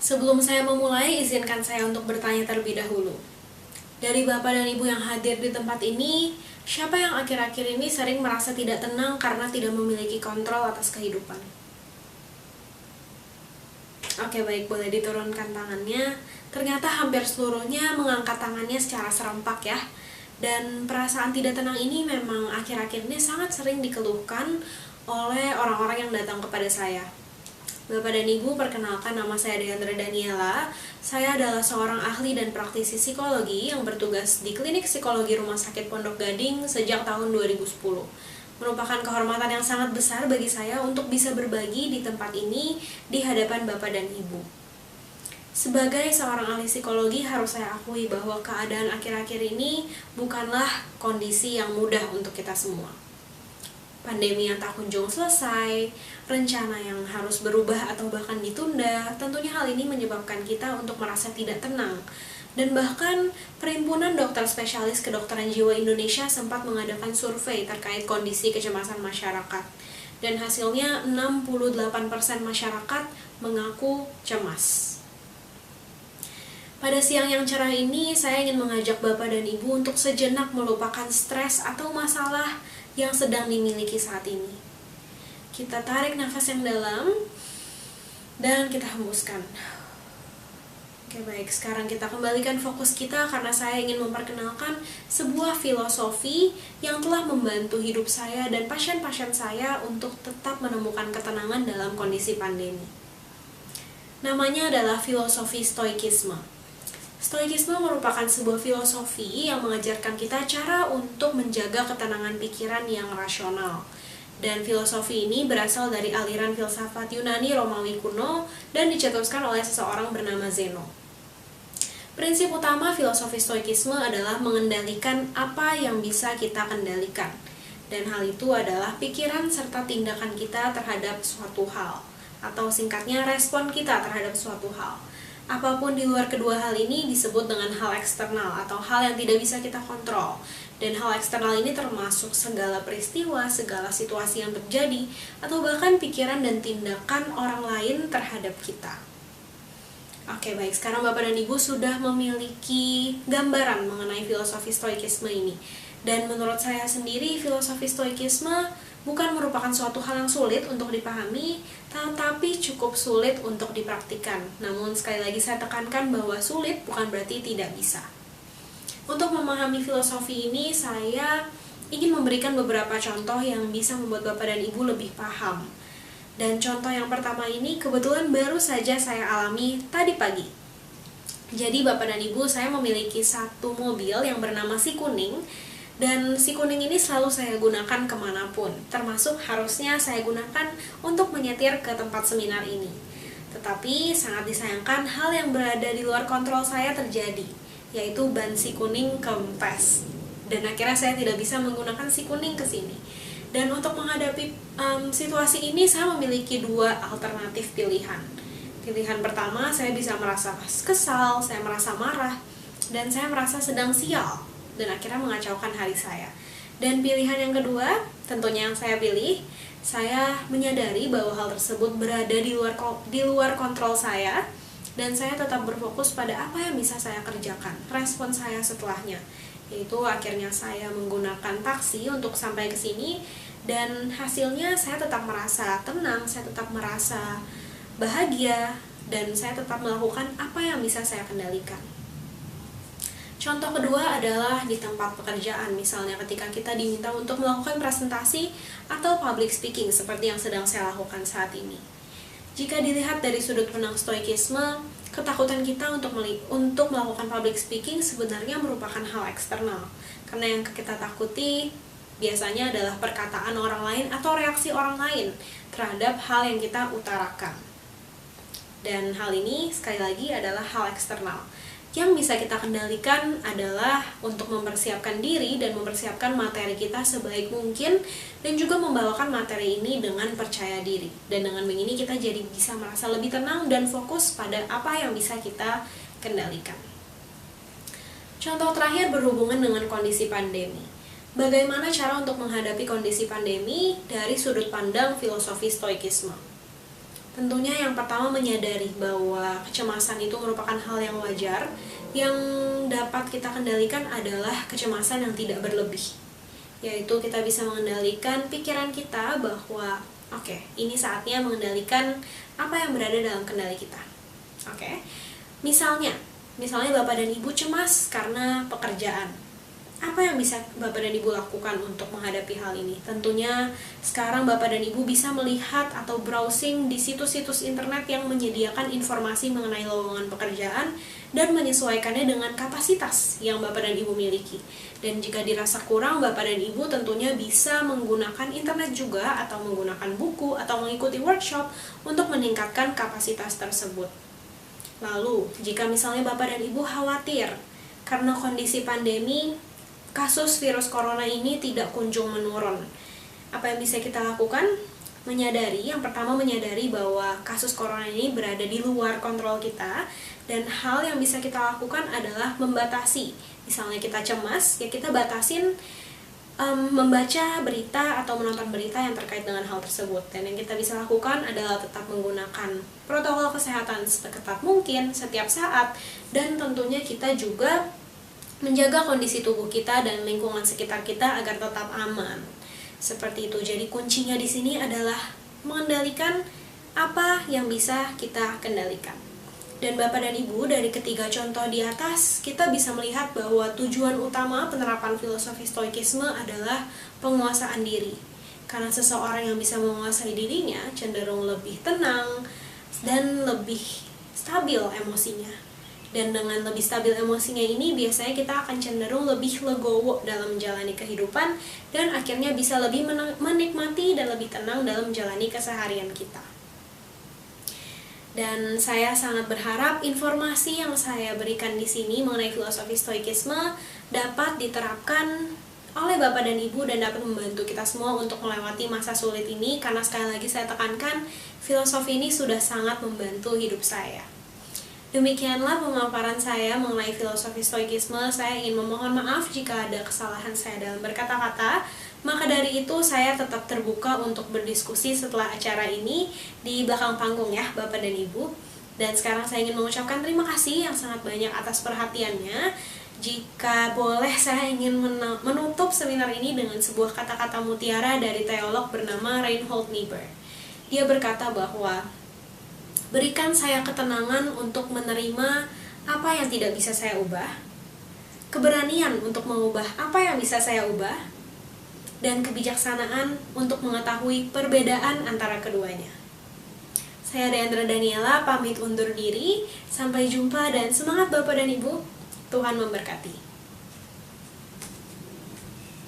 Sebelum saya memulai, izinkan saya untuk bertanya terlebih dahulu. Dari Bapak dan Ibu yang hadir di tempat ini, siapa yang akhir-akhir ini sering merasa tidak tenang karena tidak memiliki kontrol atas kehidupan? Oke, baik, boleh diturunkan tangannya. Ternyata hampir seluruhnya mengangkat tangannya secara serempak ya. Dan perasaan tidak tenang ini memang akhir-akhir ini sangat sering dikeluhkan oleh orang-orang yang datang kepada saya. Bapak dan Ibu, perkenalkan, nama saya Deandra Daniela. Saya adalah seorang ahli dan praktisi psikologi yang bertugas di Klinik Psikologi Rumah Sakit Pondok Gading sejak tahun 2010. Merupakan kehormatan yang sangat besar bagi saya untuk bisa berbagi di tempat ini di hadapan Bapak dan Ibu. Sebagai seorang ahli psikologi, harus saya akui bahwa keadaan akhir-akhir ini bukanlah kondisi yang mudah untuk kita semua. Pandemi yang tak kunjung selesai, rencana yang harus berubah atau bahkan ditunda, tentunya hal ini menyebabkan kita untuk merasa tidak tenang. Dan bahkan Perhimpunan Dokter Spesialis Kedokteran Jiwa Indonesia sempat mengadakan survei terkait kondisi kecemasan masyarakat. Dan hasilnya 68% masyarakat mengaku cemas. Pada siang yang cerah ini, saya ingin mengajak Bapak dan Ibu untuk sejenak melupakan stres atau masalah yang sedang dimiliki saat ini. Kita tarik nafas yang dalam dan kita hembuskan. Oke, baik, sekarang kita kembalikan fokus kita karena saya ingin memperkenalkan sebuah filosofi yang telah membantu hidup saya dan pasien-pasien saya untuk tetap menemukan ketenangan dalam kondisi pandemi. Namanya adalah filosofi stoikisme. Stoikisme merupakan sebuah filosofi yang mengajarkan kita cara untuk menjaga ketenangan pikiran yang rasional. Dan filosofi ini berasal dari aliran filsafat Yunani Romawi kuno dan dicetuskan oleh seseorang bernama Zeno. Prinsip utama filosofi stoikisme adalah mengendalikan apa yang bisa kita kendalikan. Dan hal itu adalah pikiran serta tindakan kita terhadap suatu hal, atau singkatnya respon kita terhadap suatu hal. Apapun di luar kedua hal ini disebut dengan hal eksternal atau hal yang tidak bisa kita kontrol. Dan hal eksternal ini termasuk segala peristiwa, segala situasi yang terjadi, atau bahkan pikiran dan tindakan orang lain terhadap kita. Oke, baik, sekarang Bapak dan Ibu sudah memiliki gambaran mengenai filosofi stoikisme ini. Dan menurut saya sendiri, filosofi stoikisme bukan merupakan suatu hal yang sulit untuk dipahami, tetapi cukup sulit untuk dipraktikkan. Namun sekali lagi saya tekankan bahwa sulit bukan berarti tidak bisa. Untuk memahami filosofi ini, saya ingin memberikan beberapa contoh yang bisa membuat Bapak dan Ibu lebih paham. Dan contoh yang pertama ini kebetulan baru saja saya alami tadi pagi. Jadi Bapak dan Ibu, saya memiliki satu mobil yang bernama Si Kuning. Dan Si Kuning ini selalu saya gunakan kemanapun, termasuk harusnya saya gunakan untuk menyetir ke tempat seminar ini. Tetapi sangat disayangkan hal yang berada di luar kontrol saya terjadi, yaitu ban Si Kuning kempes. Dan akhirnya saya tidak bisa menggunakan Si Kuning ke sini. Dan untuk menghadapi situasi ini, saya memiliki dua alternatif pilihan. Pilihan pertama, saya bisa merasa kesal, saya merasa marah, dan saya merasa sedang sial. Dan akhirnya mengacaukan hari saya. Dan pilihan yang kedua, tentunya yang saya pilih, saya menyadari bahwa hal tersebut berada di luar kontrol saya, dan saya tetap berfokus pada apa yang bisa saya kerjakan, respon saya setelahnya. Yaitu akhirnya saya menggunakan taksi untuk sampai ke sini, dan hasilnya saya tetap merasa tenang, saya tetap merasa bahagia, dan saya tetap melakukan apa yang bisa saya kendalikan. Contoh kedua adalah di tempat pekerjaan, misalnya ketika kita diminta untuk melakukan presentasi atau public speaking seperti yang sedang saya lakukan saat ini. Jika dilihat dari sudut pandang stoikisme, ketakutan kita untuk melakukan public speaking sebenarnya merupakan hal eksternal. Karena yang kita takuti biasanya adalah perkataan orang lain atau reaksi orang lain terhadap hal yang kita utarakan. Dan hal ini sekali lagi adalah hal eksternal. Yang bisa kita kendalikan adalah untuk mempersiapkan diri dan mempersiapkan materi kita sebaik mungkin, dan juga membawakan materi ini dengan percaya diri. Dan dengan begini kita jadi bisa merasa lebih tenang dan fokus pada apa yang bisa kita kendalikan. Contoh terakhir berhubungan dengan kondisi pandemi. Bagaimana cara untuk menghadapi kondisi pandemi dari sudut pandang filosofi stoikisme? Tentunya yang pertama menyadari bahwa kecemasan itu merupakan hal yang wajar. Yang dapat kita kendalikan adalah kecemasan yang tidak berlebih, yaitu kita bisa mengendalikan pikiran kita bahwa ini saatnya mengendalikan apa yang berada dalam kendali kita. Misalnya Bapak dan Ibu cemas karena pekerjaan. Apa yang bisa Bapak dan Ibu lakukan untuk menghadapi hal ini? Tentunya sekarang Bapak dan Ibu bisa melihat atau browsing di situs-situs internet yang menyediakan informasi mengenai lowongan pekerjaan dan menyesuaikannya dengan kapasitas yang Bapak dan Ibu miliki. Dan jika dirasa kurang, Bapak dan Ibu tentunya bisa menggunakan internet juga atau menggunakan buku atau mengikuti workshop untuk meningkatkan kapasitas tersebut. Lalu, jika misalnya Bapak dan Ibu khawatir karena kondisi pandemi, kasus virus corona ini tidak kunjung menurun, apa yang bisa kita lakukan? Yang pertama menyadari bahwa kasus corona ini berada di luar kontrol kita, dan hal yang bisa kita lakukan adalah membatasi. Misalnya kita cemas, ya kita batasin membaca berita atau menonton berita yang terkait dengan hal tersebut. Dan yang kita bisa lakukan adalah tetap menggunakan protokol kesehatan seketat mungkin setiap saat, dan tentunya kita juga menjaga kondisi tubuh kita dan lingkungan sekitar kita agar tetap aman. Seperti itu. Jadi kuncinya di sini adalah mengendalikan apa yang bisa kita kendalikan. Dan Bapak dan Ibu, dari ketiga contoh di atas, kita bisa melihat bahwa tujuan utama penerapan filosofi stoikisme adalah penguasaan diri. Karena seseorang yang bisa menguasai dirinya cenderung lebih tenang dan lebih stabil emosinya. Dan dengan lebih stabil emosinya ini, biasanya kita akan cenderung lebih legowo dalam menjalani kehidupan, dan akhirnya bisa lebih menikmati dan lebih tenang dalam menjalani keseharian kita. Dan saya sangat berharap informasi yang saya berikan di sini mengenai filosofi stoikisme dapat diterapkan oleh Bapak dan Ibu dan dapat membantu kita semua untuk melewati masa sulit ini, karena sekali lagi saya tekankan, filosofi ini sudah sangat membantu hidup saya. Demikianlah pemaparan saya mengenai filosofi stoikisme. Saya ingin memohon maaf jika ada kesalahan saya dalam berkata-kata. Maka dari itu saya tetap terbuka untuk berdiskusi setelah acara ini di belakang panggung ya Bapak dan Ibu. Dan sekarang saya ingin mengucapkan terima kasih yang sangat banyak atas perhatiannya. Jika boleh, saya ingin menutup seminar ini dengan sebuah kata-kata mutiara dari teolog bernama Reinhold Niebuhr. Dia berkata bahwa berikan saya ketenangan untuk menerima apa yang tidak bisa saya ubah, keberanian untuk mengubah apa yang bisa saya ubah, dan kebijaksanaan untuk mengetahui perbedaan antara keduanya. Saya Deandra Daniela, pamit undur diri. Sampai jumpa dan semangat Bapak dan Ibu. Tuhan memberkati.